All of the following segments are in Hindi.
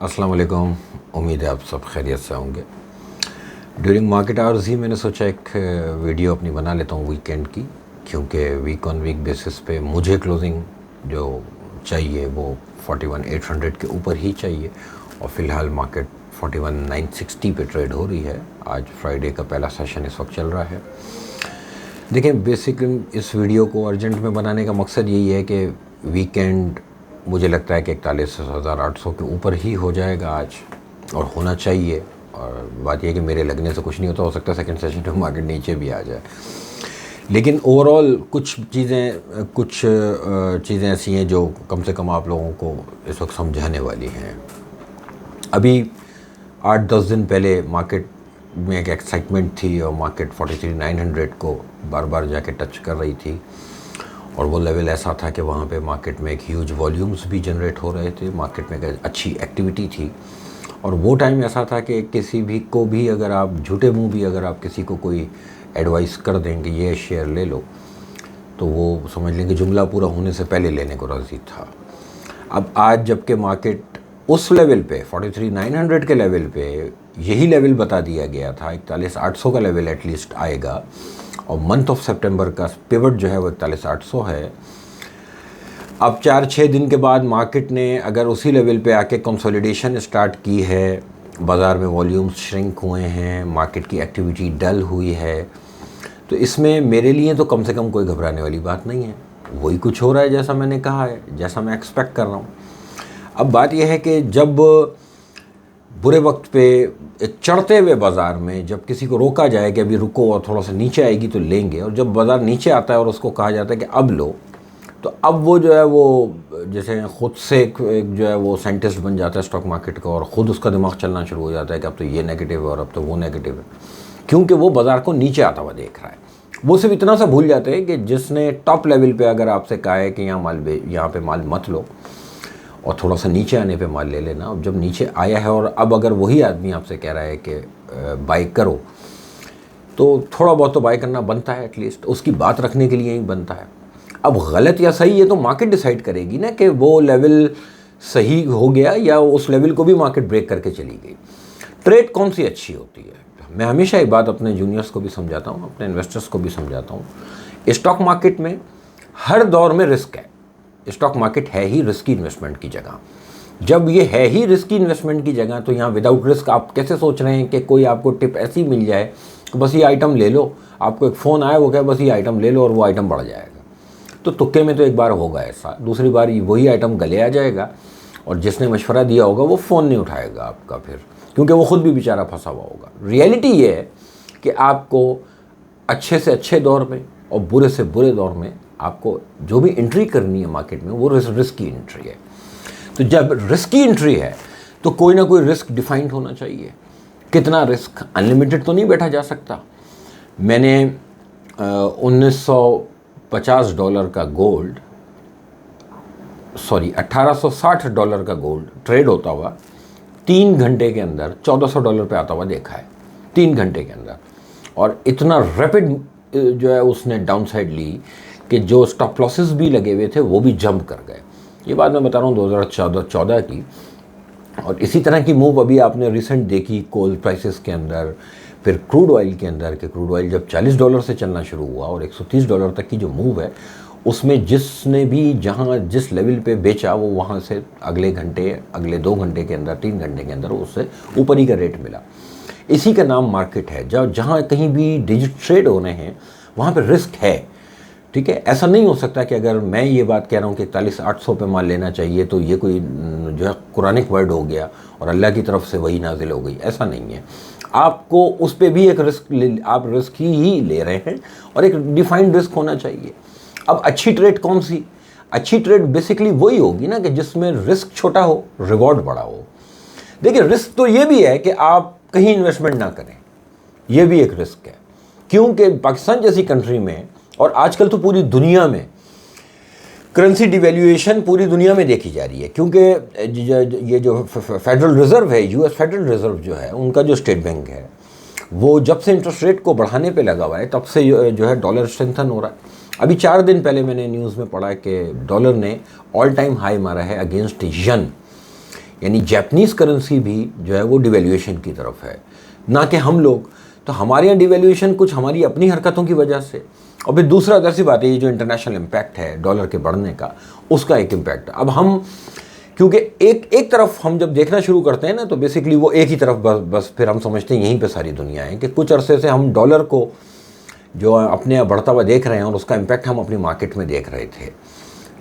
अस्सलाम वालेकुम। उम्मीद है आप सब खैरियत से होंगे। ड्यूरिंग मार्केट आवर्स ही मैंने सोचा एक वीडियो अपनी बना लेता हूँ वीकेंड की, क्योंकि वीक ऑन वीक बेसिस पे मुझे क्लोजिंग जो चाहिए वो 41,800 के ऊपर ही चाहिए और फ़िलहाल मार्केट 41,960 पे ट्रेड हो रही है। आज फ्राइडे का पहला सेशन इस वक्त चल रहा है। देखिए, बेसिकली इस वीडियो को अर्जेंट में बनाने का मकसद यही है कि वीकेंड मुझे लगता है कि 41,800 के ऊपर ही हो जाएगा आज, और होना चाहिए। और बात यह है कि मेरे लगने से कुछ नहीं होता, हो सकता है सेकंड सेशन में मार्केट नीचे भी आ जाए। लेकिन ओवरऑल कुछ चीज़ें ऐसी हैं जो कम से कम आप लोगों को इस वक्त समझाने वाली हैं। अभी 8-10 दिन पहले मार्केट में एक एक्साइटमेंट थी और मार्केट 43,900 को बार बार जाके टच कर रही थी, और वो लेवल ऐसा था कि वहाँ पे मार्केट में एक ह्यूज वॉल्यूम्स भी जनरेट हो रहे थे, मार्केट में एक अच्छी एक्टिविटी थी। और वो टाइम ऐसा था कि किसी भी को भी अगर आप झूठे मुंह भी अगर आप किसी को कोई एडवाइस कर देंगे ये शेयर ले लो, तो वो समझ लेंगे जुमला पूरा होने से पहले लेने को राज़ी था। अब आज जबकि मार्केट उस लेवल पे 43,900 के लेवल पे यही लेवल बता दिया गया था, 41,800 का लेवल एटलीस्ट आएगा, और मंथ ऑफ सितंबर का पिवट जो है वो 41,800 है। अब 4-6 दिन के बाद मार्केट ने अगर उसी लेवल पे आके कंसोलिडेशन स्टार्ट की है, बाज़ार में वॉल्यूम्स श्रिंक हुए हैं, मार्केट की एक्टिविटी डल हुई है, तो इसमें मेरे लिए तो कम से कम कोई घबराने वाली बात नहीं है। वही कुछ हो रहा है जैसा मैंने कहा है, जैसा मैं एक्सपेक्ट कर रहा हूँ। अब बात यह है कि जब बुरे वक्त पे एक चढ़ते हुए बाज़ार में जब किसी को रोका जाए कि अभी रुको और थोड़ा सा नीचे आएगी तो लेंगे, और जब बाज़ार नीचे आता है और उसको कहा जाता है कि अब लो, तो अब वो जो है वो जैसे खुद से एक जो है वो साइंटिस्ट बन जाता है स्टॉक मार्केट का, और ख़ुद उसका दिमाग चलना शुरू हो जाता है कि अब तो ये नेगेटिव है और अब तो वो नेगेटिव है, क्योंकि वो बाज़ार को नीचे आता हुआ देख रहा है। वो सिर्फ इतना सा भूल जाते हैं कि जिसने टॉप लेवल पे अगर आपसे कहा है कि यहाँ पे माल मत लो और थोड़ा सा नीचे आने पे माल ले लेना, अब जब नीचे आया है और अब अगर वही आदमी आपसे कह रहा है कि बाई करो, तो थोड़ा बहुत तो बाई करना बनता है, एटलीस्ट उसकी बात रखने के लिए ही बनता है। अब गलत या सही ये तो मार्केट डिसाइड करेगी ना कि वो लेवल सही हो गया या उस लेवल को भी मार्केट ब्रेक करके चली गई। ट्रेड कौन सी अच्छी होती है, मैं हमेशा एक बात अपने जूनियर्स को भी समझाता हूँ, अपने इन्वेस्टर्स को भी समझाता हूँ। स्टॉक मार्केट में हर दौर में रिस्क है। स्टॉक मार्केट है ही रिस्की इन्वेस्टमेंट की जगह। जब ये है ही रिस्की इन्वेस्टमेंट की जगह, तो यहाँ विदाउट रिस्क आप कैसे सोच रहे हैं कि कोई आपको टिप ऐसी मिल जाए कि बस ये आइटम ले लो, आपको एक फ़ोन आया वो क्या बस ये आइटम ले लो और वो आइटम बढ़ जाएगा। तो तुक्के में तो एक बार होगा ऐसा, दूसरी बार वही आइटम गले आ जाएगा और जिसने मशवरा दिया होगा वो फ़ोन नहीं उठाएगा आपका फिर, क्योंकि वो खुद भी बेचारा फंसा हुआ होगा। रियलिटी ये है कि आपको अच्छे से अच्छे दौर में और बुरे से बुरे दौर में आपको जो भी एंट्री करनी है मार्केट में वो रिस्की एंट्री है। तो जब रिस्की एंट्री है तो कोई ना कोई रिस्क डिफाइंड होना चाहिए। कितना रिस्क, अनलिमिटेड तो नहीं बैठा जा सकता। मैंने $1950 का गोल्ड, सॉरी $1860 का गोल्ड ट्रेड होता हुआ 3 घंटे के अंदर $1,400 पे आता हुआ देखा है, 3 घंटे के अंदर। और इतना रैपिड जो है उसने डाउनसाइड ली कि जो स्टॉप लॉसेस भी लगे हुए थे वो भी जंप कर गए। ये बात मैं बता रहा हूँ 2014 की। और इसी तरह की मूव अभी आपने रिसेंट देखी कोल प्राइसेस के अंदर, फिर क्रूड ऑयल के अंदर, कि क्रूड ऑयल जब $40 से चलना शुरू हुआ और $130 तक की जो मूव है उसमें जिसने भी जहाँ जिस लेवल पे बेचा वो वहाँ से अगले 2 घंटे के अंदर, 3 घंटे के अंदर उससे ऊपर ही का रेट मिला। इसी का नाम मार्केट है। जहाँ कहीं भी डिजिट ट्रेड होने हैं वहाँ पे रिस्क है, ठीक है। ऐसा नहीं हो सकता कि अगर मैं ये बात कह रहा हूँ कि 41,800 पे माल लेना चाहिए तो ये कोई जो है कुरानिक वर्ड हो गया और अल्लाह की तरफ से वही नाजिल हो गई, ऐसा नहीं है। आपको उस पर भी एक रिस्क, आप रिस्क ही ले रहे हैं और एक डिफाइंड रिस्क होना चाहिए। अब अच्छी ट्रेड कौन सी? अच्छी ट्रेड बेसिकली वही होगी ना कि जिसमें रिस्क छोटा हो, रिवॉर्ड बड़ा हो। देखिए, रिस्क तो ये भी है कि आप कहीं इन्वेस्टमेंट ना करें, ये भी एक रिस्क है, क्योंकि पाकिस्तान जैसी कंट्री में और आजकल तो पूरी दुनिया में करेंसी डिवैल्यूएशन पूरी दुनिया में देखी जा रही है, क्योंकि ये जो फेडरल रिज़र्व है, यूएस फेडरल रिज़र्व जो है, उनका जो स्टेट बैंक है, वो जब से इंटरेस्ट रेट को बढ़ाने पे लगा हुआ है तब से जो है डॉलर स्ट्रेंथन हो रहा है। अभी 4 दिन पहले मैंने न्यूज़ में पढ़ा कि डॉलर ने ऑल टाइम हाई मारा है अगेंस्ट यन। यानी जापानीज़ करेंसी भी जो है वो डिवेल्यूएशन की तरफ है, ना कि हम लोग। तो हमारे यहाँ डिवेल्यूएशन कुछ हमारी अपनी हरकतों की वजह से, और फिर दूसरा ऐसी बात है ये जो इंटरनेशनल इम्पैक्ट है डॉलर के बढ़ने का, उसका एक इम्पैक्ट। अब हम क्योंकि एक तरफ हम जब देखना शुरू करते हैं ना, तो बेसिकली वो एक ही तरफ बस फिर हम समझते हैं यहीं पे सारी दुनिया है, कि कुछ अरसे से हम डॉलर को जो अपने यहाँ बढ़ता हुआ देख रहे हैं और उसका इम्पैक्ट हम अपनी मार्केट में देख रहे थे।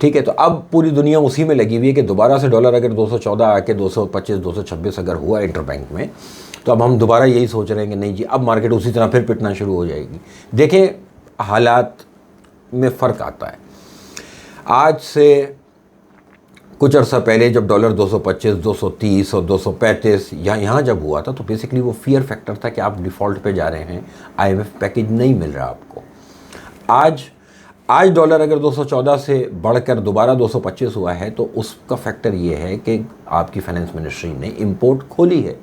ठीक है, तो अब पूरी दुनिया उसी में लगी हुई है कि दोबारा से डॉलर अगर 214 आके 225 226 अगर हुआ इंटर बैंक में, तो अब हम दोबारा यही सोच रहे हैं कि नहीं जी, अब मार्केट उसी तरह फिर पिटना शुरू हो जाएगी। देखें, हालात में फ़र्क आता है। आज से कुछ अर्सा पहले जब डॉलर 225 230 और 235 यहाँ जब हुआ था, तो बेसिकली वो फियर फैक्टर था कि आप डिफ़ॉल्ट पे जा रहे हैं, IMF पैकेज नहीं मिल रहा आपको। आज डॉलर अगर 214 से बढ़कर दोबारा 225 हुआ है, तो उसका फैक्टर ये है कि आपकी फाइनेंस मिनिस्ट्री ने इंपोर्ट खोली है।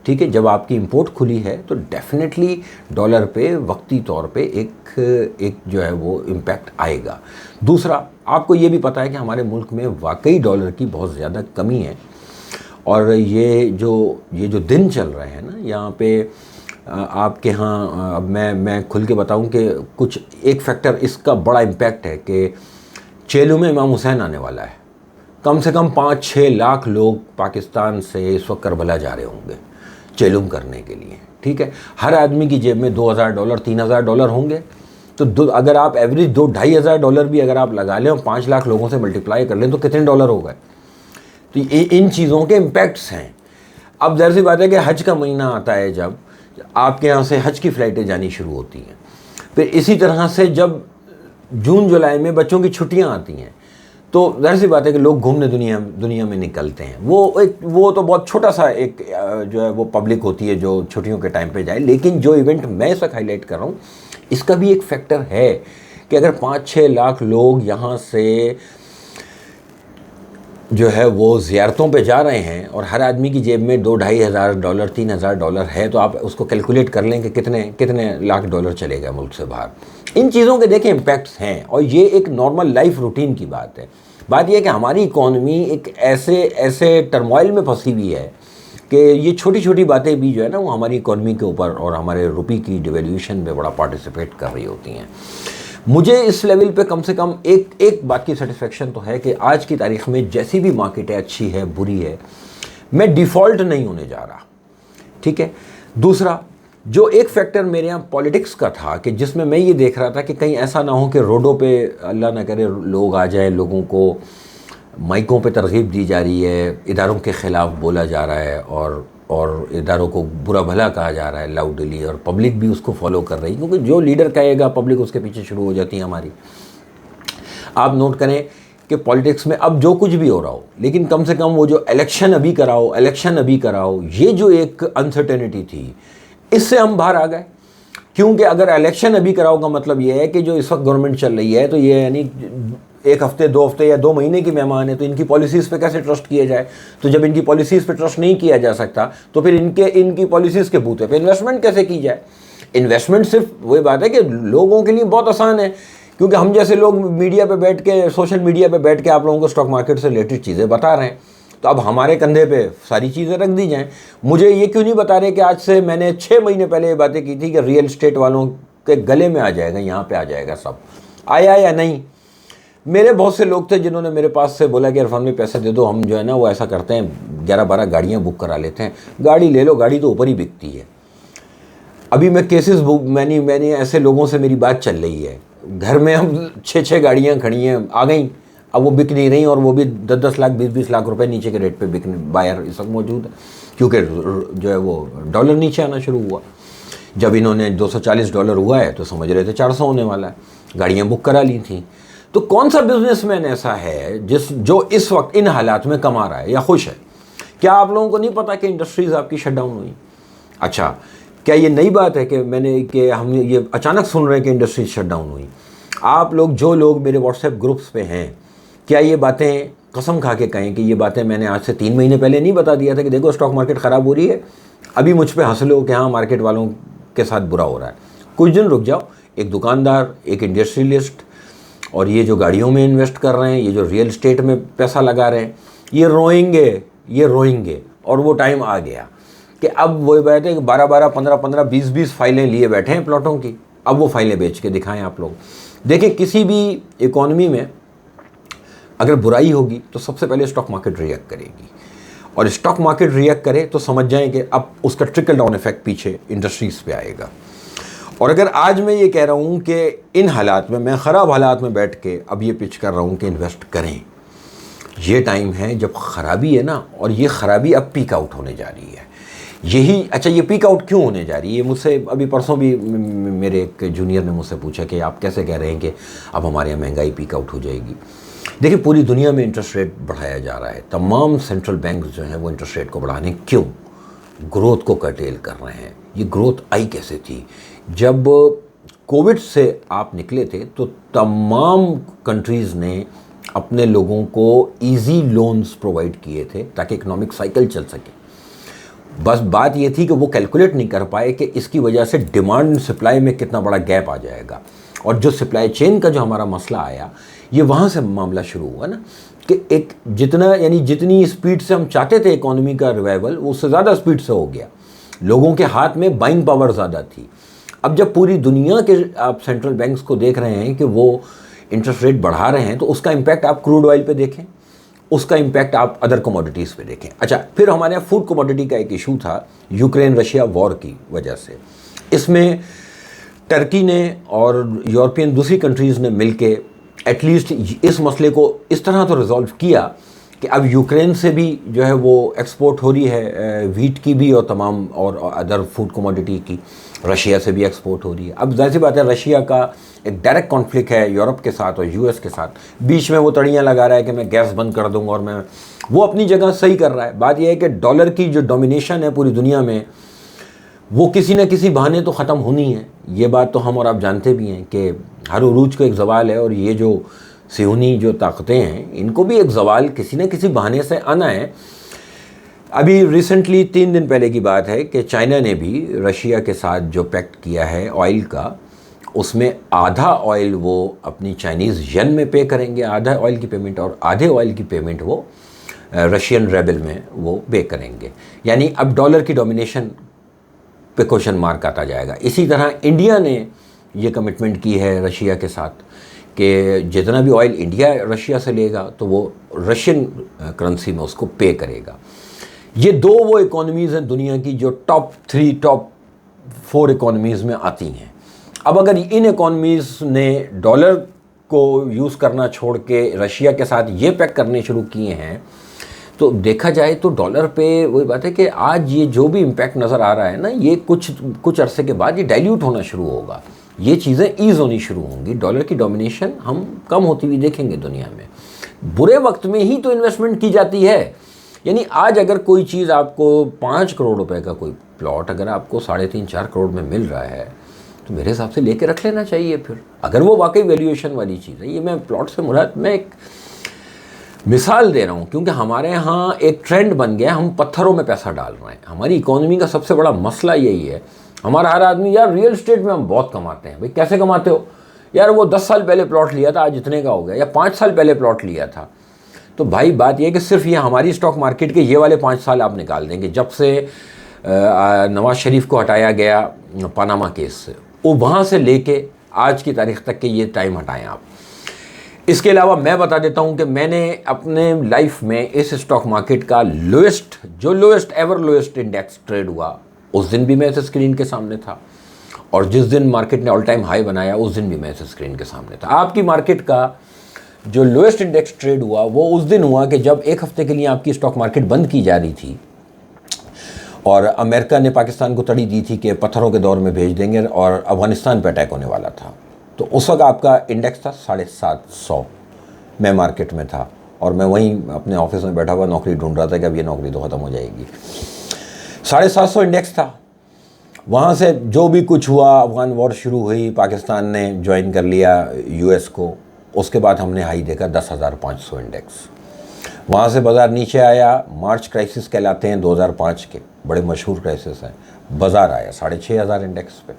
ठीक है, जब आपकी इंपोर्ट खुली है तो डेफिनेटली डॉलर पे वक्ती तौर पे एक जो है वो इम्पैक्ट आएगा। दूसरा, आपको ये भी पता है कि हमारे मुल्क में वाकई डॉलर की बहुत ज़्यादा कमी है, और ये जो दिन चल रहे हैं ना यहाँ पे आपके यहाँ, अब मैं खुल के बताऊं कि कुछ एक फैक्टर इसका बड़ा इम्पैक्ट है कि चेलू में इमाम हुसैन आने वाला है। कम से कम 5-6 लाख लोग पाकिस्तान से इस वक्त करबला जा रहे होंगे चेलुम करने के लिए। ठीक है, हर आदमी की जेब में $2000 $3000 होंगे, तो अगर आप एवरेज $2500 भी अगर आप लगा लें और 5 लाख लोगों से मल्टीप्लाई कर लें तो कितने डॉलर हो गए। तो इन चीज़ों के इम्पैक्ट्स हैं। अब ज़ाहिर सी बात है कि हज का महीना आता है, जब आपके यहाँ से हज की फ़्लाइटें जानी शुरू होती हैं, फिर इसी तरह से जब जून जुलाई में बच्चों की छुट्टियाँ आती हैं, तो ज़ाहिर सी बात है कि लोग घूमने दुनिया में निकलते हैं। वो तो बहुत छोटा सा एक जो है वो पब्लिक होती है जो छुट्टियों के टाइम पे जाए। लेकिन जो इवेंट मैं इस वक्त हाईलाइट कर रहा हूँ, इसका भी एक फैक्टर है कि अगर 5-6 लाख लोग यहाँ से जो है वो ज़ियारतों पे जा रहे हैं और हर आदमी की जेब में $2500 $3000 है, तो आप उसको कैलकुलेट कर लें कि कितने लाख डॉलर चलेगा मुल्क से बाहर। इन चीज़ों के देखें इम्पैक्ट्स हैं, और ये एक नॉर्मल लाइफ रूटीन की बात है। बात यह है कि हमारी इकॉनमी एक ऐसे टर्मोइल में फंसी हुई है कि ये छोटी छोटी बातें भी जो है ना वो हमारी इकॉनमी के ऊपर और हमारे रुपये की डिवेल्यूशन में बड़ा पार्टिसिपेट कर रही होती हैं। मुझे इस लेवल पे कम से कम एक बात की सेटिस्फेक्शन तो है कि आज की तारीख़ में जैसी भी मार्केट है, अच्छी है बुरी है, मैं डिफ़ॉल्ट नहीं होने जा रहा। ठीक है, दूसरा जो एक फैक्टर मेरे यहाँ पॉलिटिक्स का था कि जिसमें मैं ये देख रहा था कि कहीं ऐसा ना हो कि रोडों पे अल्लाह ना करे लोग आ जाए, लोगों को माइकों पे तरगीब दी जा रही है, इदारों के ख़िलाफ़ बोला जा रहा है और इदारों को बुरा भला कहा जा रहा है लाउडली, और पब्लिक भी उसको फॉलो कर रही है, क्योंकि जो लीडर कहेगा पब्लिक उसके पीछे शुरू हो जाती है हमारी। आप नोट करें कि पॉलिटिक्स में अब जो कुछ भी हो रहा हो, लेकिन कम से कम वो जो इलेक्शन अभी कराओ, ये जो एक अनसर्टेनिटी थी, इससे हम बाहर आ गए। क्योंकि अगर इलेक्शन अभी कराओ का मतलब ये है कि जो इस वक्त गवर्नमेंट चल रही है, तो ये यानी 1 हफ्ते 2 हफ्ते या 2 महीने की मेहमान है, तो इनकी पॉलिसीज़ पे कैसे ट्रस्ट किया जाए। तो जब इनकी पॉलिसीज़ पे ट्रस्ट नहीं किया जा सकता, तो फिर इनकी पॉलिसीज़ के बूते पे इन्वेस्टमेंट कैसे की जाए। इन्वेस्टमेंट सिर्फ वही बात है कि लोगों के लिए बहुत आसान है, क्योंकि हम जैसे लोग मीडिया पे बैठ के, सोशल मीडिया पे बैठ के आप लोगों को स्टॉक मार्केट से रिलेटेड चीज़ें बता रहे हैं, तो अब हमारे कंधे पे सारी चीज़ें रख दी जाएं। मुझे ये क्यों नहीं बता रहे कि आज से मैंने 6 महीने पहले ये बातें की थी कि रियल एस्टेट वालों के गले में आ जाएगा, यहाँ पे आ जाएगा, सब आया या नहीं। मेरे बहुत से लोग थे जिन्होंने मेरे पास से बोला कि इरफान में पैसे दे दो, हम जो है ना वो ऐसा करते हैं 11-12 गाड़ियाँ बुक करा लेते हैं। गाड़ी ले लो, गाड़ी तो ऊपर ही बिकती है। अभी मैं केसेस बुक मैंने ऐसे लोगों से मेरी बात चल रही है, घर में हम 6-6 गाड़ियाँ खड़ी हैं, आ गई, अब वो बिक नहीं रही, और वो भी 10-10 लाख 20-20 लाख रुपए नीचे के रेट पे बिकने बायर इस वक्त मौजूद है, क्योंकि जो है वो डॉलर नीचे आना शुरू हुआ। जब इन्होंने $240 हुआ है तो समझ रहे थे 400 होने वाला है, गाड़ियाँ बुक करा ली थी। तो कौन सा बिजनेसमैन ऐसा है जो इस वक्त इन हालात में कमा रहा है या खुश है? क्या आप लोगों को नहीं पता कि इंडस्ट्रीज़ आपकी शट डाउन हुई? अच्छा, क्या ये नई बात है कि हम ये अचानक सुन रहे हैं कि इंडस्ट्रीज शट डाउन हुई? आप लोग जो लोग मेरे व्हाट्सएप ग्रुप्स पे हैं, क्या ये बातें कसम खा के कहें कि ये बातें मैंने आज से 3 महीने पहले नहीं बता दिया था कि देखो स्टॉक मार्केट ख़राब हो रही है, अभी मुझ पे हंस लो कि हाँ मार्केट वालों के साथ बुरा हो रहा है। कुछ दिन रुक जाओ, एक दुकानदार, एक इंडस्ट्रियलिस्ट और ये जो गाड़ियों में इन्वेस्ट कर रहे हैं, ये जो रियल एस्टेट में पैसा लगा रहे हैं, ये रोएंगे ये रोएंगे। और वो टाइम आ गया कि अब वो बैठे 12-12, 15-15, 20-20 फाइलें लिए बैठे हैं प्लॉटों की। अब वो फाइलें बेच के दिखाएं आप लोग। देखिए, किसी भी इकोनॉमी में अगर बुराई होगी तो सबसे पहले स्टॉक मार्केट रिएक्ट करेगी, और स्टॉक मार्केट रिएक्ट करे तो समझ जाएं कि अब उसका ट्रिकल डाउन इफेक्ट पीछे इंडस्ट्रीज पे आएगा। और अगर आज मैं ये कह रहा हूँ कि इन हालात में, मैं ख़राब हालात में बैठ के अब ये पिच कर रहा हूँ कि इन्वेस्ट करें, ये टाइम है जब ख़राबी है ना, और ये ख़राबी अब पीक आउट होने जा रही है। यही अच्छा, ये पीक आउट क्यों होने जा रही है? ये मुझसे अभी परसों भी मेरे एक जूनियर ने मुझसे पूछा कि आप कैसे कह रहे हैं कि अब हमारे यहाँ महंगाई पीक आउट हो जाएगी। देखिए, पूरी दुनिया में इंटरेस्ट रेट बढ़ाया जा रहा है। तमाम सेंट्रल बैंक जो हैं वो इंटरेस्ट रेट को बढ़ाने क्यों? ग्रोथ को कर्टेल कर रहे हैं। ये ग्रोथ आई कैसे थी? जब कोविड से आप निकले थे तो तमाम कंट्रीज़ ने अपने लोगों को ईजी लोन्स प्रोवाइड किए थे ताकि इकोनॉमिक साइकिल चल सके। बस बात ये थी कि वो कैलकुलेट नहीं कर पाए कि इसकी वजह से डिमांड एंड सप्लाई में कितना बड़ा गैप आ जाएगा। और जो सप्लाई चेन का जो हमारा मसला आया, ये वहाँ से मामला शुरू हुआ ना, कि एक जितना, यानी जितनी स्पीड से हम चाहते थे इकोनॉमी का रिवाइवल, उससे ज़्यादा स्पीड से हो गया। लोगों के हाथ में बाइंग पावर ज़्यादा थी। अब जब पूरी दुनिया के आप सेंट्रल बैंक्स को देख रहे हैं कि वो इंटरेस्ट रेट बढ़ा रहे हैं, तो उसका इम्पैक्ट आप क्रूड ऑयल पे देखें, उसका इम्पैक्ट आप अदर कमोडिटीज़ पे देखें। अच्छा, फिर हमारे यहाँ फूड कमोडिटी का एक इशू था यूक्रेन रशिया वॉर की वजह से। इसमें टर्की ने और यूरोपियन दूसरी कंट्रीज़ ने मिलके एटलीस्ट इस मसले को इस तरह तो रिजॉल्व किया कि अब यूक्रेन से भी जो है वो एक्सपोर्ट हो रही है, व्हीट की भी और तमाम और अदर फूड कमोडिटी की। रशिया से भी एक्सपोर्ट हो रही है। अब जाहिर सी बात है, रशिया का एक डायरेक्ट कॉन्फ्लिक्ट है यूरोप के साथ और यूएस के साथ। बीच में वो तड़ियाँ लगा रहा है कि मैं गैस बंद कर दूंगा, और मैं, वो अपनी जगह सही कर रहा है। बात यह है कि डॉलर की जो डोमिनेशन है पूरी दुनिया में, वो किसी न किसी बहाने तो ख़त्म होनी है। ये बात तो हम और आप जानते भी हैं कि हर उरूज को एक ज़वाल है, और ये जो सियोनी जो ताकतें हैं, इनको भी एक ज़वाल किसी न किसी बहाने से आना है। अभी रिसेंटली 3 दिन पहले की बात है कि चाइना ने भी रशिया के साथ जो पैक्ट किया है ऑयल का, उसमें आधा ऑयल वो अपनी चाइनीज़ येन में पे करेंगे, आधा ऑयल की पेमेंट, और आधे ऑयल की पेमेंट वो रशियन रेबल में वो पे करेंगे। यानी अब डॉलर की डोमिनेशन पे क्वेश्चन मार्क आता जाएगा। इसी तरह इंडिया ने ये कमिटमेंट की है रशिया के साथ कि जितना भी ऑयल इंडिया रशिया से लेगा तो वो रशियन करेंसी में उसको पे करेगा। ये दो वो इकोनॉमीज़ हैं दुनिया की जो टॉप 3, टॉप 4 इकोनॉमीज़ में आती हैं। अब अगर इन इकोनॉमीज़ ने डॉलर को यूज़ करना छोड़ के रशिया के साथ ये पैक करने शुरू किए हैं, तो देखा जाए तो डॉलर पे वही बात है कि आज ये जो भी इम्पैक्ट नज़र आ रहा है ना, ये कुछ अरसे के बाद ये डाइल्यूट होना शुरू होगा। ये चीज़ें ईज़ होनी शुरू होंगी। डॉलर की डोमिनेशन हम कम होती हुई देखेंगे दुनिया में। बुरे वक्त में ही तो इन्वेस्टमेंट की जाती है। यानी आज अगर कोई चीज़ आपको 5 करोड़ रुपए का कोई प्लॉट अगर आपको 3.5-4 करोड़ में मिल रहा है, तो मेरे हिसाब से लेके रख लेना चाहिए। फिर अगर वो वाकई वैल्यूएशन वाली चीज़ है, ये मैं प्लॉट से मुराद मैं एक मिसाल दे रहा हूँ, क्योंकि हमारे यहाँ एक ट्रेंड बन गया, हम पत्थरों में पैसा डाल रहे हैं। हमारी इकोनॉमी का सबसे बड़ा मसला यही है। हमारा हर आदमी, यार रियल एस्टेट में हम बहुत कमाते हैं। भाई कैसे कमाते हो? यार वो 10 साल पहले प्लॉट लिया था, आज इतने का हो गया, या 5 साल पहले प्लॉट लिया था। तो भाई बात यह है कि सिर्फ ये हमारी स्टॉक मार्केट के ये वाले 5 साल आप निकाल देंगे, जब से नवाज शरीफ को हटाया गया पनामा केस से, वो वहाँ से लेके आज की तारीख तक के ये टाइम हटाएं आप। इसके अलावा मैं बता देता हूँ कि मैंने अपने लाइफ में इस स्टॉक मार्केट का lowest ever lowest index trade हुआ, उस दिन भी मैं इस स्क्रीन के सामने था, और जिस दिन मार्केट ने ऑल टाइम हाई बनाया उस दिन भी मैं इस स्क्रीन के सामने था। आपकी मार्केट का जो लोएस्ट इंडेक्स ट्रेड हुआ वो उस दिन हुआ कि जब एक हफ्ते के लिए आपकी स्टॉक मार्केट बंद की जा रही थी, और अमेरिका ने पाकिस्तान को तड़ी दी थी कि पत्थरों के दौर में भेज देंगे, और अफगानिस्तान पर अटैक होने वाला था। तो उस वक्त आपका इंडेक्स था 750। मैं मार्केट में था, और मैं वहीं अपने ऑफिस में बैठा हुआ नौकरी ढूंढ रहा था कि अब ये नौकरी तो ख़त्म हो जाएगी। 750 इंडेक्स था। वहाँ से जो भी कुछ हुआ, अफगान वॉर शुरू हुई, पाकिस्तान ने ज्वाइन कर लिया यूएस को, उसके बाद हमने हाई देखा 10,500 इंडेक्स। वहाँ से बाज़ार नीचे आया, मार्च क्राइसिस कहलाते हैं 2005 के, बड़े मशहूर क्राइसिस हैं। बाज़ार आया 6,500 इंडेक्स पे।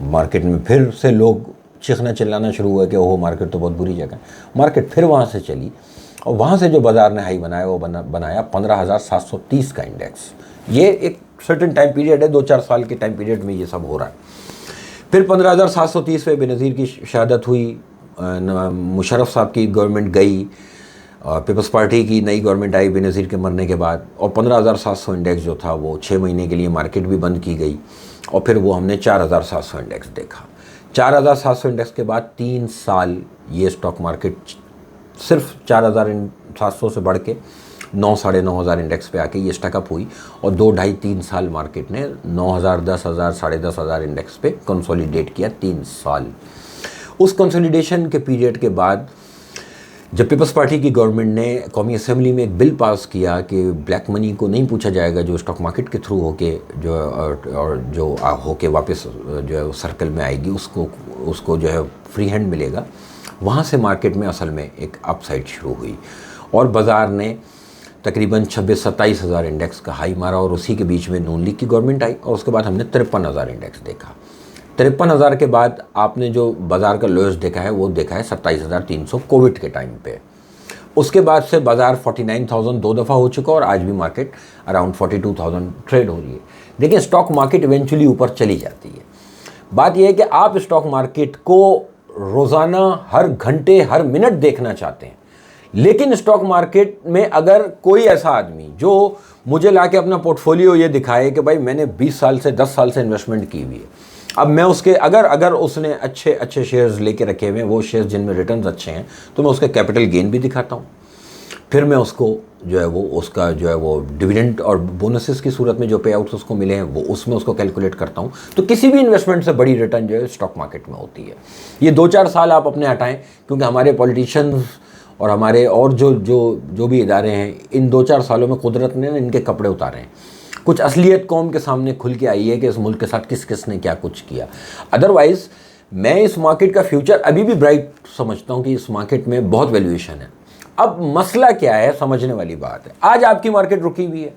मार्केट में फिर से लोग चीखना चिल्लाना शुरू हुआ कि ओहो मार्केट तो बहुत बुरी जगह है। मार्केट फिर वहाँ से चली और वहाँ से जो बाज़ार ने हाई बनाया वो बनाया 15,730 का इंडेक्स। ये एक सर्टेन टाइम पीरियड है, 2-4 साल के टाइम पीरियड में ये सब हो रहा है। फिर 15,730 पे बेनज़ीर की शहादत हुई, मुशर्रफ साहब की गवर्नमेंट गई, पीपल्स पार्टी की नई गवर्नमेंट आई बेनज़ीर के मरने के बाद, और 15,700 इंडेक्स जो था वो 6 महीने के लिए मार्केट भी बंद की गई, और फिर वो हमने 4,700 इंडेक्स देखा। 4,700 इंडेक्स के बाद 3 साल ये स्टॉक मार्केट सिर्फ 4,700 से बढ़ के 9-9,500 इंडेक्स पे आके ये स्टकअप हुई, और 2-2.5-3 साल मार्केट ने 9,000, 10,000, 10,500 इंडेक्स पे कंसोलिडेट किया 3 साल। उस कंसोलिडेशन के पीरियड के बाद जब पीपल्स पार्टी की गवर्नमेंट ने कौमी असेंबली में एक बिल पास किया कि ब्लैक मनी को नहीं पूछा जाएगा, जो स्टॉक मार्केट के थ्रू होके जो और जो होके वापस जो है सर्कल में आएगी उसको जो है फ्री हैंड मिलेगा, वहाँ से मार्केट में असल में एक अपसाइड शुरू हुई, और बाज़ार ने तकरीबन 26-27 हज़ार इंडेक्स का हाई मारा, और उसी के बीच में नून लीग की गवर्नमेंट आई, और उसके बाद हमने 53,000 इंडेक्स देखा। 53,000 के बाद आपने जो बाज़ार का लोएस्ट देखा है वो देखा है 27,300 कोविड के टाइम पे। उसके बाद से बाज़ार 49,000 2 दफ़ा हो चुका, और आज भी मार्केट अराउंड 42,000 ट्रेड हो रही है। देखिए, स्टॉक मार्केट इवेंचुअली ऊपर चली जाती है। बात यह है कि आप स्टॉक मार्केट को रोज़ाना हर घंटे हर मिनट देखना चाहते हैं, लेकिन स्टॉक मार्केट में अगर कोई ऐसा आदमी जो मुझे लाके अपना पोर्टफोलियो ये दिखाए कि भाई मैंने 20 साल से 10 साल से इन्वेस्टमेंट की हुई है, अब मैं उसके अगर उसने अच्छे शेयर्स लेके रखे हुए हैं, वो शेयर्स जिनमें रिटर्न्स अच्छे हैं, तो मैं उसके कैपिटल गेन भी दिखाता हूँ। फिर मैं उसको जो है वो उसका जो है वो डिविडेंड और बोनसेस की सूरत में जो पे आउट्स उसको मिले हैं वो उसमें उसको कैलकुलेट करता हूँ। तो किसी भी इन्वेस्टमेंट से बड़ी रिटर्न जो है स्टॉक मार्केट में होती है। ये 2-4 साल आप अपने हटाएं, क्योंकि हमारे पॉलिटिशियंस और हमारे और जो भी इदारे हैं, इन 2-4 सालों में कुदरत ने इनके कपड़े उतारे हैं। कुछ असलियत कौम के सामने खुल के आई है कि इस मुल्क के साथ किस किस ने क्या कुछ किया। अदरवाइज़ मैं इस मार्केट का फ्यूचर अभी भी ब्राइट समझता हूँ कि इस मार्केट में बहुत वैल्यूएशन है। अब मसला क्या है, समझने वाली बात है। आज आपकी मार्केट रुकी हुई है,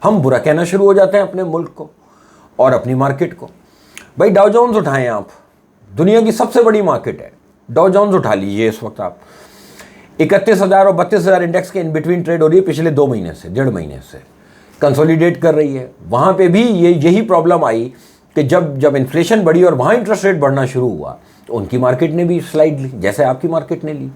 हम बुरा कहना शुरू हो जाते हैं अपने मुल्क को और अपनी मार्केट को। भाई डाउ जोन्स उठाएं, आप दुनिया की सबसे बड़ी मार्केट है, डाउ जोन्स उठा लीजिए। इस वक्त आप 31,000 और 32,000 इंडेक्स के इन बिटवीन ट्रेड हो रही है पिछले 2 महीने से, 1.5 महीने से कंसोलिडेट कर रही है। वहाँ पे भी यही प्रॉब्लम आई कि जब इन्फ्लेशन बढ़ी और वहाँ इंटरेस्ट रेट बढ़ना शुरू हुआ, तो उनकी मार्केट ने भी स्लाइड ली, जैसे आपकी मार्केट ने ली।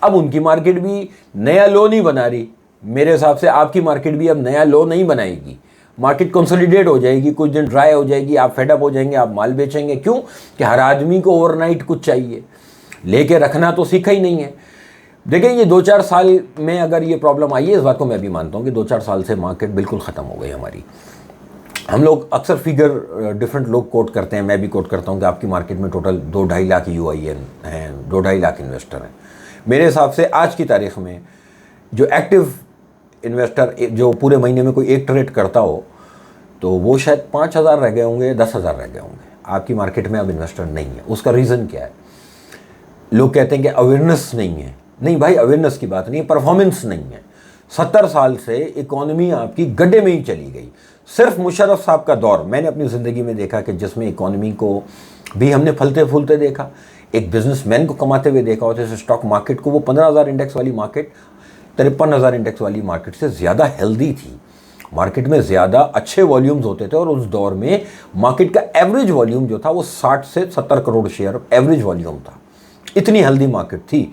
अब उनकी मार्केट भी नया लो नहीं बना रही। मेरे हिसाब से आपकी मार्केट भी अब नया लो नहीं बनाएगी। मार्केट कंसोलिडेट हो जाएगी, कुछ दिन ड्राई हो जाएगी, आप फेडअप हो जाएंगे, आप माल बेचेंगे। क्यों कि हर आदमी को ओवरनाइट कुछ चाहिए, लेके रखना तो सीखा ही नहीं है। देखिए, ये 2-4 साल में अगर ये प्रॉब्लम आई है, इस बात को मैं भी मानता हूँ कि 2-4 साल से मार्केट बिल्कुल ख़त्म हो गई हमारी। हम लोग अक्सर फिगर डिफरेंट लोग कोट करते हैं, मैं भी कोट करता हूँ कि आपकी मार्केट में टोटल 2-2.5 लाख UIN हैं, 2-2.5 लाख इन्वेस्टर हैं। मेरे हिसाब से आज की तारीख में जो एक्टिव इन्वेस्टर जो पूरे महीने में कोई एक ट्रेड करता हो, तो वो शायद 5,000 रह गए होंगे, 10,000 रह गए होंगे। आपकी मार्केट में अब इन्वेस्टर नहीं है। उसका रीज़न क्या है? लोग कहते हैं कि अवेयरनेस नहीं है। नहीं भाई, अवेयरनेस की बात नहीं है, परफॉर्मेंस नहीं है। 70 साल से इकॉनमी आपकी गड्ढे में ही चली गई। सिर्फ मुशर्रफ साहब का दौर मैंने अपनी ज़िंदगी में देखा कि जिसमें इकॉनमी को भी हमने फलते फूलते देखा, एक बिजनेसमैन को कमाते हुए देखा, और जैसे स्टॉक मार्केट को वो 15,000 इंडेक्स वाली मार्केट 53,000 इंडेक्स वाली मार्केट से ज़्यादा हेल्दी थी। मार्केट में ज़्यादा अच्छे वॉल्यूम्स होते थे, और उस दौर में मार्केट का एवरेज वॉल्यूम जो था वो 60 से 70 करोड़ शेयर एवरेज वॉल्यूम था। इतनी हेल्दी मार्केट थी।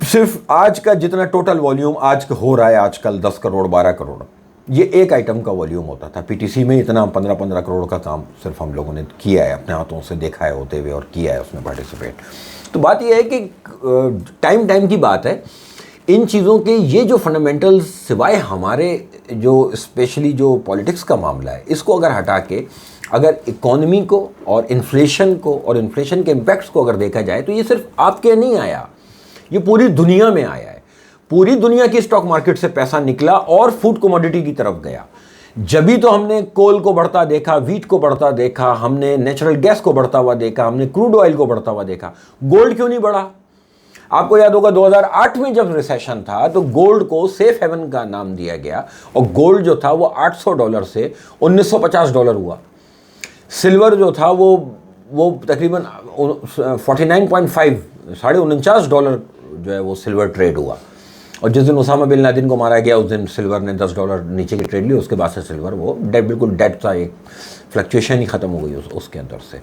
सिर्फ आज का जितना टोटल वॉल्यूम आज हो रहा है आजकल 10 करोड़ 12 करोड़, ये एक आइटम का वॉल्यूम होता था। PTC में इतना 15-15 करोड़ का काम सिर्फ हम लोगों ने किया है, अपने हाथों से देखा है होते हुए, और किया है उसमें पार्टिसिपेट। तो बात यह है कि टाइम की बात है। इन चीज़ों के ये जो फंडामेंटल्स, सिवाय हमारे जो स्पेशली जो पॉलिटिक्स का मामला है, इसको अगर हटा के अगर इकॉनमी को और इन्फ्लेशन को और इन्फ्लेशन के इम्पैक्ट्स को अगर देखा जाए, तो ये सिर्फ आपके नहीं आया, ये पूरी दुनिया में आया है। पूरी दुनिया की स्टॉक मार्केट से पैसा निकला और फूड कमोडिटी की तरफ गया। जब ही तो हमने कोल को बढ़ता देखा, वीट को बढ़ता देखा, हमने नेचुरल गैस को बढ़ता हुआ देखा, हमने क्रूड ऑयल को बढ़ता हुआ देखा। गोल्ड क्यों नहीं बढ़ा? आपको याद होगा 2008 में जब रिसेशन था तो गोल्ड को सेफ हेवन का नाम दिया गया, और गोल्ड जो था वो $800 से $1,950 हुआ। सिल्वर जो था वो तकरीबन 49.5 $49.5 जो है वो सिल्वर ट्रेड हुआ। और जिस दिन उसामा बिन लादेन को मारा गया उस दिन सिल्वर ने $10 नीचे की ट्रेड ली, उसके बाद से सिल्वर वो बिल्कुल डेड था, एक फ्लक्चुएशन ही ख़त्म हो गई उसके अंदर से।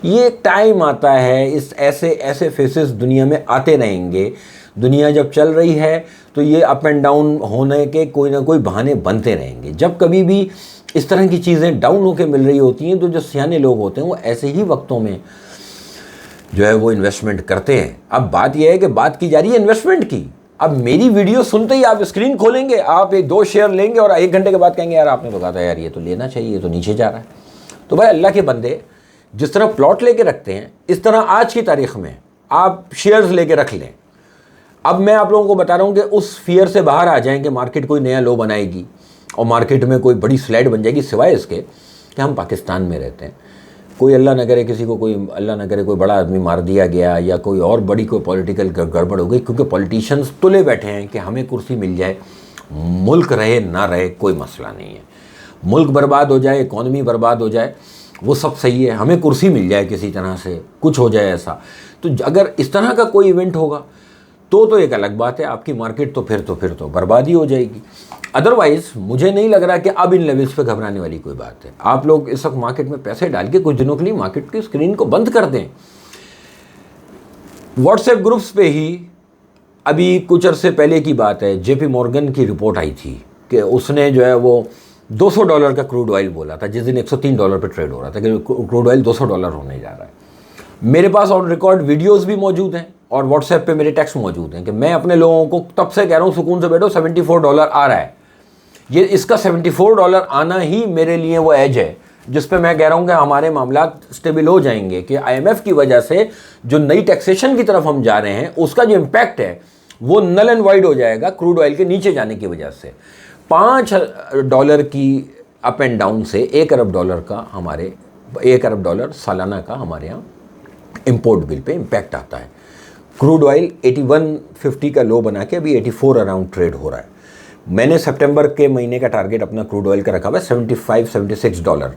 ये एक टाइम आता है, इस ऐसे फेसेस दुनिया में आते रहेंगे। दुनिया जब चल रही है तो ये अप एंड डाउन होने के कोई ना कोई बहाने बनते रहेंगे। जब कभी भी इस तरह की चीज़ें डाउन होकर मिल रही होती हैं तो जो सियाने लोग होते हैं वो ऐसे ही वक्तों में जो है वो इन्वेस्टमेंट करते हैं। अब बात यह है कि बात की जा रही है इन्वेस्टमेंट की। अब मेरी वीडियो सुनते ही आप स्क्रीन खोलेंगे, आप 1-2 शेयर लेंगे और 1 घंटे के बाद कहेंगे यार आपने तो कहा था यार ये तो लेना चाहिए, ये तो नीचे जा रहा है। तो भाई अल्लाह के बंदे जिस तरह प्लॉट लेके रखते हैं, इस तरह आज की तारीख में आप शेयर्स लेके रख लें। अब मैं आप लोगों को बता रहा हूँ कि उस फियर से बाहर आ जाएं कि मार्केट कोई नया लो बनाएगी और मार्केट में कोई बड़ी स्लाइड बन जाएगी, सिवाय इसके कि हम पाकिस्तान में रहते हैं। कोई अल्लाह न करे किसी को, कोई अल्लाह न करे कोई बड़ा आदमी मार दिया गया या कोई और बड़ी कोई पॉलिटिकल गड़बड़ हो गई, क्योंकि पॉलिटिशियंस तुले बैठे हैं कि हमें कुर्सी मिल जाए, मुल्क रहे ना रहे कोई मसला नहीं है। मुल्क बर्बाद हो जाए, इकॉनमी बर्बाद हो जाए, वो सब सही है, हमें कुर्सी मिल जाए किसी तरह से, कुछ हो जाए ऐसा। तो अगर इस तरह का कोई इवेंट होगा तो एक अलग बात है, आपकी मार्केट तो फिर तो बर्बादी हो जाएगी। अदरवाइज़ मुझे नहीं लग रहा कि अब इन लेवल्स पे घबराने वाली कोई बात है। आप लोग इस वक्त मार्केट में पैसे डाल के कुछ दिनों के लिए मार्केट की स्क्रीन को बंद कर दें। व्हाट्सएप ग्रुप्स पे ही अभी कुछ अरसे पहले की बात है, JP मॉर्गन की रिपोर्ट आई थी कि उसने जो है वो $200 का क्रूड ऑयल बोला था, जिस दिन $103 पे ट्रेड हो रहा था कि क्रूड ऑयल $200 होने जा रहा है। मेरे पास ऑन रिकॉर्ड वीडियोस भी मौजूद हैं और व्हाट्सएप पे मेरे टेक्स्ट मौजूद हैं कि मैं अपने लोगों को तब से कह रहा हूँ सुकून से बैठो, $74 आ रहा है। ये इसका $74 आना ही मेरे लिए वो एज है जिस पे मैं कह रहा हूँ कि हमारे मामला स्टेबल हो जाएंगे, कि IMF की वजह से जो नई टैक्सेशन की तरफ हम जा रहे हैं उसका जो इम्पैक्ट है वो नल एंड वाइड हो जाएगा क्रूड ऑयल के नीचे जाने की वजह से। $5 की अप एंड डाउन से $1 अरब का हमारे $1 अरब सालाना का हमारे यहाँ इंपोर्ट बिल पे इम्पैक्ट आता है। क्रूड ऑयल 81.50 का लो बना के अभी 84 अराउंड ट्रेड हो रहा है। मैंने सितंबर के महीने का टारगेट अपना क्रूड ऑयल का रखा हुआ है $75-76।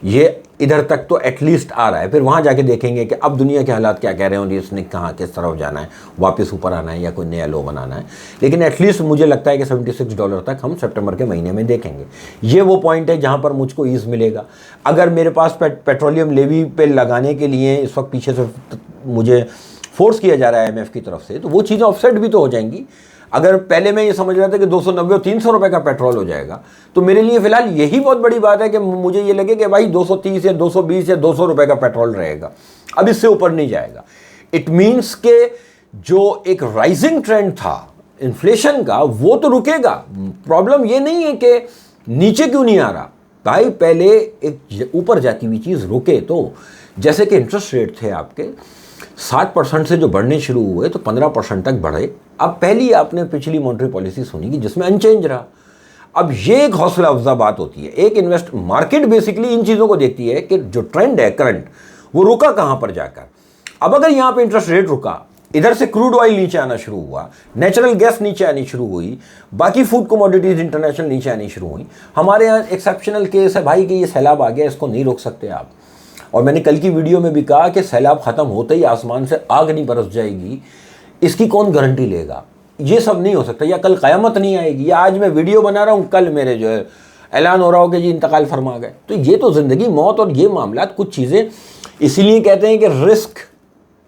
ये इधर तक तो एटलीस्ट आ रहा है, फिर वहाँ जाके देखेंगे कि अब दुनिया के हालात क्या कह रहे हैं और इसने कहाँ किस तरफ जाना है, वापस ऊपर आना है या कोई नया लो बनाना है। लेकिन एटलीस्ट मुझे लगता है कि $76 तक हम सितंबर के महीने में देखेंगे। ये वो पॉइंट है जहाँ पर मुझको ईज़ मिलेगा। अगर मेरे पास पेट्रोलियम लेवी पे लगाने के लिए इस वक्त पीछे से मुझे फोर्स किया जा रहा है IMF की तरफ से, तो वो चीज़ें ऑफसेट भी तो हो जाएंगी। अगर पहले मैं ये समझ रहा था कि 290 और 300 रुपए का पेट्रोल हो जाएगा, तो मेरे लिए फिलहाल यही बहुत बड़ी बात है कि मुझे ये लगे कि भाई 230 या 220 या 200 रुपए का पेट्रोल रहेगा, अब इससे ऊपर नहीं जाएगा। इट मीन्स के जो एक राइजिंग ट्रेंड था इन्फ्लेशन का वो तो रुकेगा। प्रॉब्लम ये नहीं है कि नीचे क्यों नहीं आ रहा भाई, पहले एक ऊपर जाती हुई चीज़ रुके। तो जैसे कि इंटरेस्ट रेट थे आपके 7% से जो बढ़ने शुरू हुए तो 15% तक बढ़े। अब पहली आपने पिछली मॉनेटरी पॉलिसी सुनी कि जिसमें अनचेंज रहा। अब ये एक हौसला अफजा बात होती है। एक इन्वेस्ट मार्केट बेसिकली इन चीज़ों को देखती है कि जो ट्रेंड है करंट वो रुका कहाँ पर जाकर। अब अगर यहाँ पे इंटरेस्ट रेट रुका, इधर से क्रूड ऑयल नीचे आना शुरू हुआ, नेचुरल गैस नीचे आनी शुरू हुई, बाकी फूड कमोडिटीज इंटरनेशनल नीचे आनी शुरू हुई। हमारे यहाँ एक्सेप्शनल केस है भाई कि ये सैलाब आ गया, इसको नहीं रोक सकते आप। और मैंने कल की वीडियो में भी कहा कि सैलाब ख़त्म होते ही आसमान से आग नहीं बरस जाएगी, इसकी कौन गारंटी लेगा। ये सब नहीं हो सकता, या कल क़यामत नहीं आएगी, या आज मैं वीडियो बना रहा हूँ कल मेरे जो है ऐलान हो रहा हो कि जी इंतकाल फरमा गए। तो ये तो ज़िंदगी मौत और ये मामला कुछ चीज़ें इसीलिए कहते हैं कि रिस्क,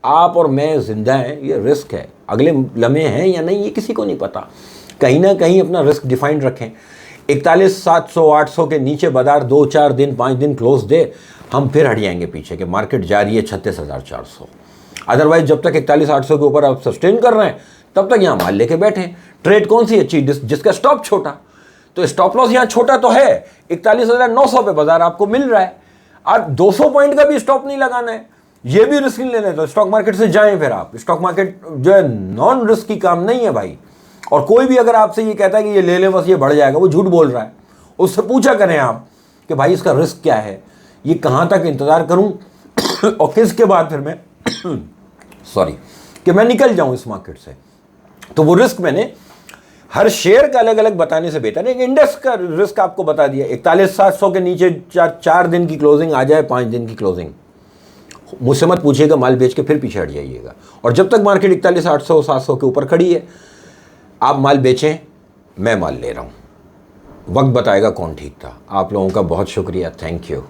आप और मैं जिंदा हैं, ये रिस्क है। अगले लम्हे हैं या नहीं ये किसी को नहीं पता। कहीं ना कहीं अपना रिस्क डिफाइन रखें। 41,700-800 के नीचे बाजार 2-4 दिन 5 दिन क्लोज दे, हम फिर हट जाएंगे पीछे कि मार्केट जा रही है 36,400। अदरवाइज जब तक 41,800 के ऊपर आप सस्टेन कर रहे हैं तब तक यहाँ माल लेके बैठे। ट्रेड कौन सी अच्छी, जिसका स्टॉप छोटा, तो स्टॉप लॉस यहाँ छोटा तो है। 41,900 पे बाजार आपको मिल रहा है, आप 200 पॉइंट का भी स्टॉप नहीं लगाना है, ये भी रिस्क नहीं लेना है। तो स्टॉक मार्केट से जाएं फिर आप। स्टॉक मार्केट जो है नॉन रिस्क की काम नहीं है भाई। और कोई भी अगर आपसे ये कहता है कि ये ले ले बस ये बढ़ जाएगा, वो झूठ बोल रहा है। उससे पूछा करें आप कि भाई इसका रिस्क क्या है, ये कहाँ तक इंतज़ार करूँ और किसके बाद फिर मैं सॉरी कि मैं निकल जाऊँ इस मार्केट से। तो वो रिस्क मैंने हर शेयर का अलग अलग बताने से बेहतर है। एक इंडेक्स का रिस्क आपको बता दिया। 41,700 के नीचे 4 दिन की क्लोजिंग आ जाए, 5 दिन की क्लोजिंग, मुझसे मत पूछिएगा, माल बेच के फिर पीछे हट जाइएगा। और जब तक मार्केट 41,800-700 के ऊपर खड़ी है, आप माल बेचें, मैं माल ले रहा हूँ, वक्त बताएगा कौन ठीक था। आप लोगों का बहुत शुक्रिया, थैंक यू।